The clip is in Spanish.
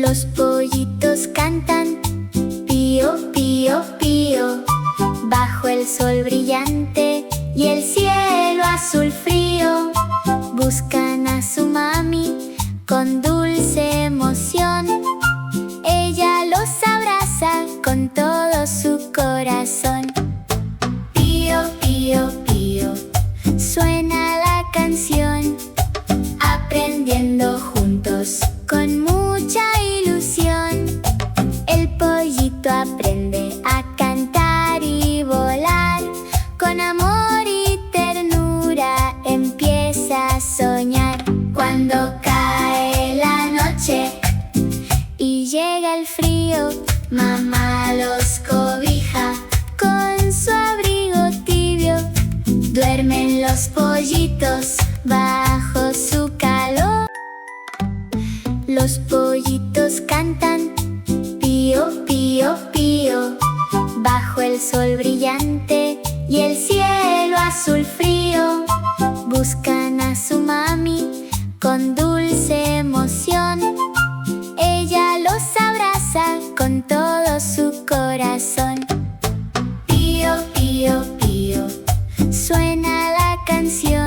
Los pollitos cantan, pío, pío, pío, bajo el sol brillante y el cielo azul frío. Buscan a su mami con dulce emoción. Ella los abraza con todo su corazón. Pío, pío, pío, suena la canción, aprendiendo juntos con mucha ilusión. El pollito aprende a cantar y volar, con amor y ternura empieza a soñar. Cuando cae la noche y llega el frío, mamá los cobija con su abrigo tibio. Duermen los pollitos bajo su calor. Los pollitos cantan, pío, pío, pío, bajo el sol brillante y el cielo azul frío. Buscan a su mami con dulce emoción. Ella los abraza con todo su corazón. Pío, pío, pío, suena la canción.